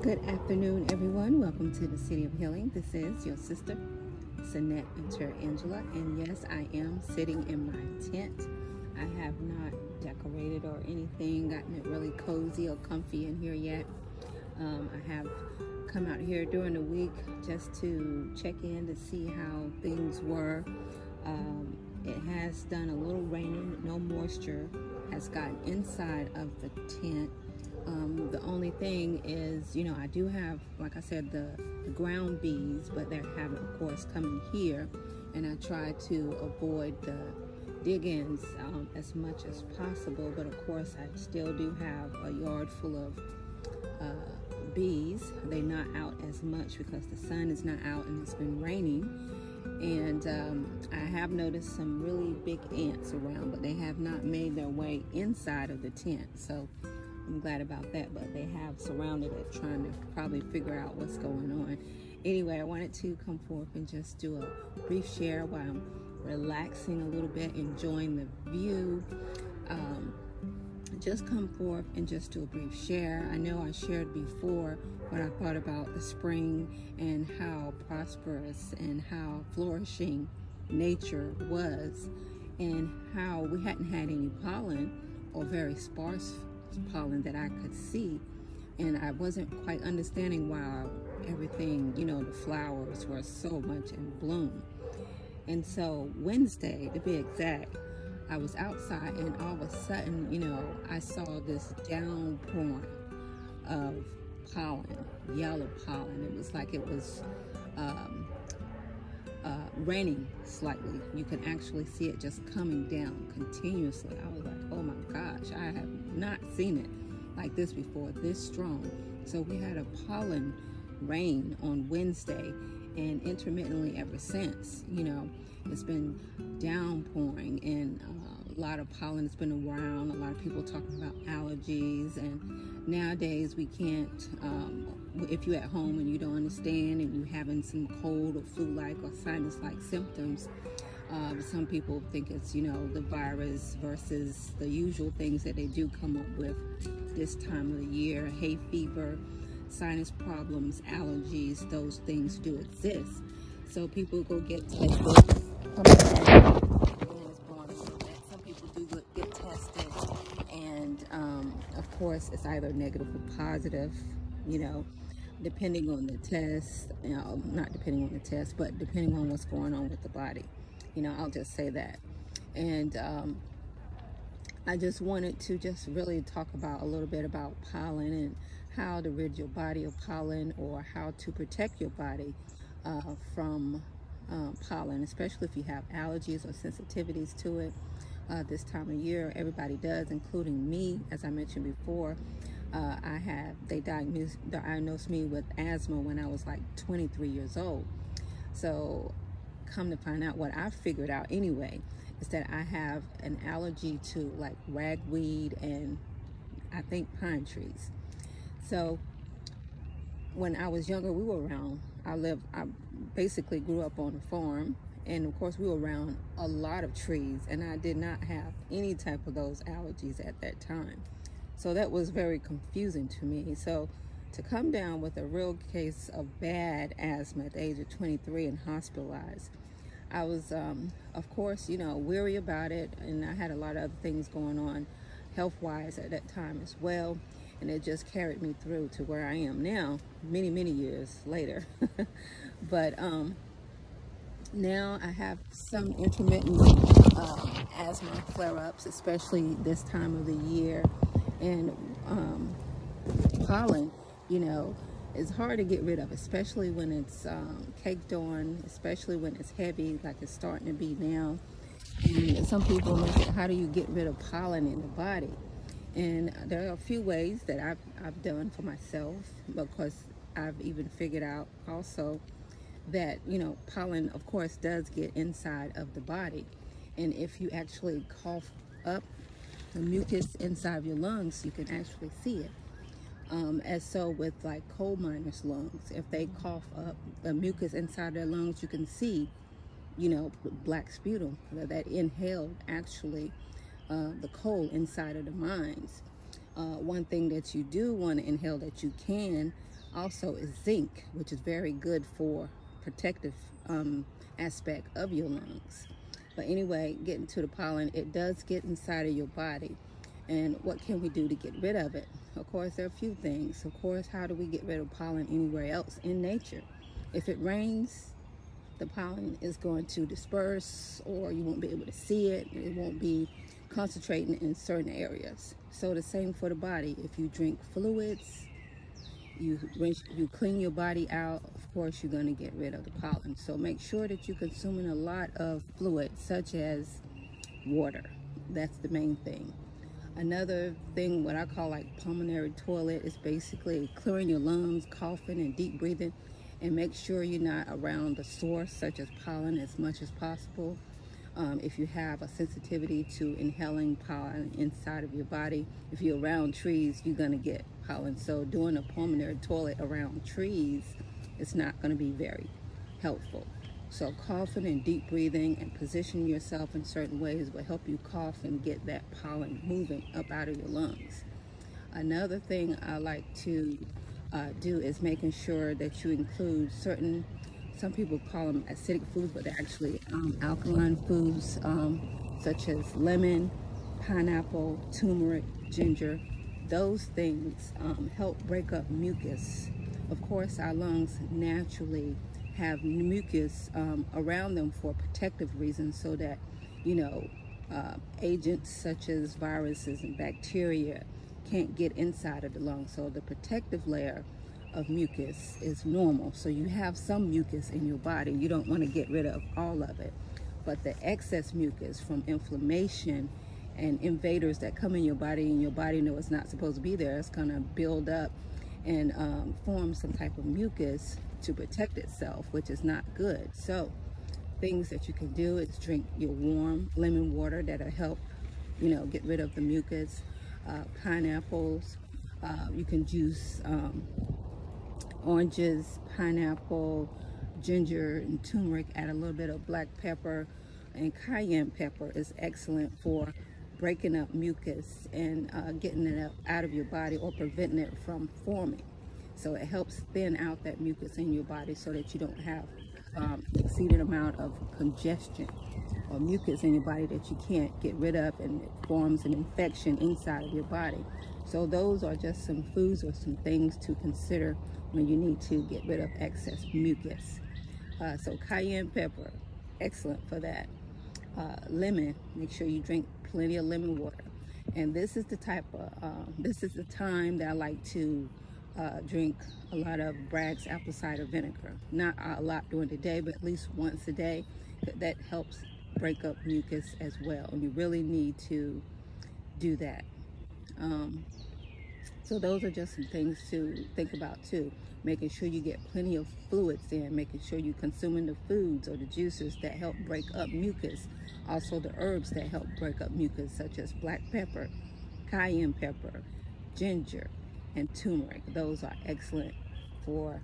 Good afternoon, everyone. Welcome to the City of Healing. This is your sister, Sanette Angela, and yes, I am sitting in my tent. I have not decorated or anything, gotten it really cozy or comfy in here yet. I have come out here during the week just to check in to see how things were. It has done a little raining, no moisture has gotten inside of the tent. The only thing is, I do have, like I said, the ground bees, but they're having, of course, coming here, and I try to avoid the dig-ins as much as possible, but of course I still do have a yard full of bees. They're not out as much because the sun is not out and it's been raining, and I have noticed some really big ants around, but they have not made their way inside of the tent, so I'm glad about that, but they have surrounded it, trying to probably figure out what's going on. Anyway, I wanted to come forth and just do a brief share while I'm relaxing a little bit, enjoying the view. Just come forth and just do a brief share. I know I shared before what I thought about the spring and how prosperous and how flourishing nature was, and how we hadn't had any pollen or very sparse pollen that I could see, and I wasn't quite understanding why everything, the flowers were so much in bloom. And so Wednesday, to be exact, I was outside, and all of a sudden, I saw this downpouring of pollen, yellow pollen. It was like it was raining slightly. You can actually see it just coming down continuously. I was like, oh my gosh, I have not seen it like this before, this strong. So we had a pollen rain on Wednesday, and intermittently ever since, it's been downpouring, and a lot of pollen has been around. A lot of people talking about allergies, and nowadays we can't, if you're at home and you don't understand and you're having some cold or flu-like or sinus-like symptoms, some people think it's, the virus versus the usual things that they do come up with this time of the year. Hay fever, sinus problems, allergies, those things do exist. So people go get tested. Some people do get tested, and of course it's either negative or positive, depending on the test, not depending on the test, but depending on what's going on with the body. I'll just say that. And I just wanted to just really talk about a little bit about pollen and how to rid your body of pollen, or how to protect your body from pollen, especially if you have allergies or sensitivities to it. This time of year, everybody does, including me. As I mentioned before, they diagnosed me with asthma when I was like 23 years old. So come to find out, what I figured out anyway, is that I have an allergy to like ragweed and I think pine trees. So when I was younger, we were around, I basically grew up on a farm, and of course we were around a lot of trees, and I did not have any type of those allergies at that time. So that was very confusing to me. So to come down with a real case of bad asthma at the age of 23 and hospitalized, I was, of course, weary about it, and I had a lot of other things going on health-wise at that time as well, and it just carried me through to where I am now, many, many years later. But now I have some intermittent asthma flare-ups, especially this time of the year, and pollen, it's hard to get rid of, especially when it's caked on, especially when it's heavy, like it's starting to be now. And some people look at, how do you get rid of pollen in the body? And there are a few ways that I've done for myself, because I've even figured out also that, pollen, of course, does get inside of the body. And if you actually cough up the mucus inside of your lungs, you can actually see it. As so with like coal miners' lungs, if they cough up the mucus inside their lungs, you can see, black sputum that inhaled actually the coal inside of the mines. One thing that you do want to inhale that you can also is zinc, which is very good for protective aspect of your lungs. But anyway, getting to the pollen, it does get inside of your body. And what can we do to get rid of it? Of course, there are a few things. Of course, how do we get rid of pollen anywhere else in nature? If it rains, the pollen is going to disperse, or you won't be able to see it. It won't be concentrating in certain areas. So the same for the body. If you drink fluids, you clean your body out, of course you're going to get rid of the pollen. So make sure that you're consuming a lot of fluids, such as water. That's the main thing. Another thing, what I call like pulmonary toilet, is basically clearing your lungs, coughing and deep breathing, and make sure you're not around the source such as pollen as much as possible. If you have a sensitivity to inhaling pollen inside of your body, if you're around trees, you're going to get pollen. So doing a pulmonary toilet around trees is not going to be very helpful. So coughing and deep breathing and positioning yourself in certain ways will help you cough and get that pollen moving up out of your lungs. Another thing I like to do is making sure that you include certain, some people call them acidic foods, but they're actually alkaline foods, such as lemon, pineapple, turmeric, ginger. Those things help break up mucus. Of course, our lungs naturally have mucus around them for protective reasons, so that, you know, agents such as viruses and bacteria can't get inside of the lungs. So the protective layer of mucus is normal. So you have some mucus in your body. You don't want to get rid of all of it. But the excess mucus from inflammation and invaders that come in your body, and your body know it's not supposed to be there, it's going to build up and form some type of mucus to protect itself, which is not good. So things that you can do is drink your warm lemon water. That'll help, you know, get rid of the mucus. Pineapples, you can juice oranges, pineapple, ginger, and turmeric. Add a little bit of black pepper, and cayenne pepper is excellent for breaking up mucus and getting it out of your body, or preventing it from forming. So it helps thin out that mucus in your body so that you don't have exceeded amount of congestion or mucus in your body that you can't get rid of, and it forms an infection inside of your body. So those are just some foods or some things to consider when you need to get rid of excess mucus. So cayenne pepper, excellent for that. Lemon, make sure you drink plenty of lemon water. And this is the type of, this is the time that I like to drink a lot of Bragg's apple cider vinegar. Not a lot during the day, but at least once a day. That helps break up mucus as well, and you really need to do that. So those are just some things to think about too. Making sure you get plenty of fluids in, making sure you're consuming the foods or the juices that help break up mucus. Also the herbs that help break up mucus, such as black pepper, cayenne pepper, ginger, and turmeric. Those are excellent for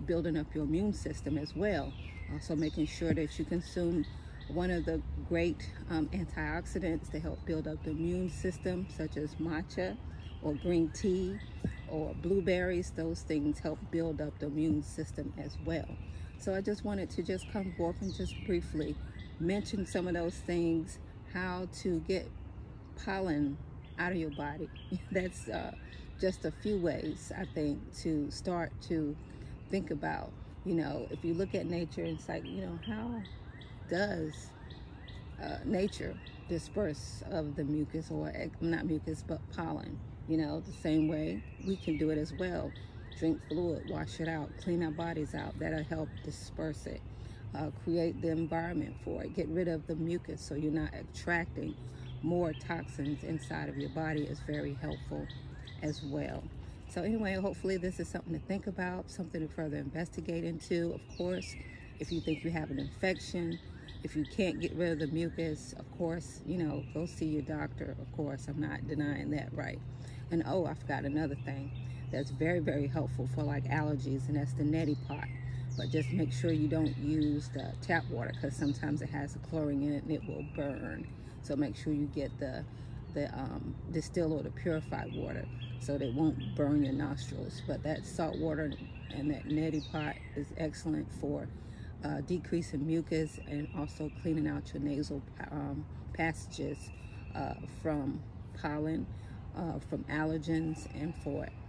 building up your immune system as well. Also making sure that you consume one of the great antioxidants to help build up the immune system, such as matcha or green tea or blueberries. Those things help build up the immune system as well. So I just wanted to just come forth and just briefly mention some of those things, how to get pollen out of your body. That's just a few ways, I think, to start to think about. You know, if you look at nature, it's like, you know, how does nature disperse of the mucus, or not mucus, but pollen? You know, the same way we can do it as well. Drink fluid, wash it out, clean our bodies out. That'll help disperse it. Create the environment for it. Get rid of the mucus so you're not attracting more toxins inside of your body is very helpful as well. So anyway, hopefully this is something to think about, something to further investigate into. Of course, if you think you have an infection, if you can't get rid of the mucus, of course, you know, go see your doctor. Of course, I'm not denying that, right? And oh, I forgot another thing that's very, very helpful for like allergies, and that's the neti pot. But just make sure you don't use the tap water, because sometimes it has a chlorine in it and it will burn. So make sure you get the the distilled or the purified water, so they won't burn your nostrils. But that salt water and that neti pot is excellent for decreasing mucus and also cleaning out your nasal passages from pollen, from allergens, and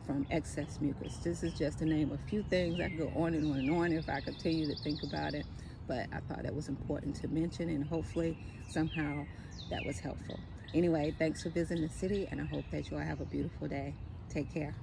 from excess mucus. This is just to name a few things. I could go on and on if I continue to think about it, but I thought that was important to mention, and hopefully somehow that was helpful. Anyway, thanks for visiting the city, and I hope that you all have a beautiful day. Take care.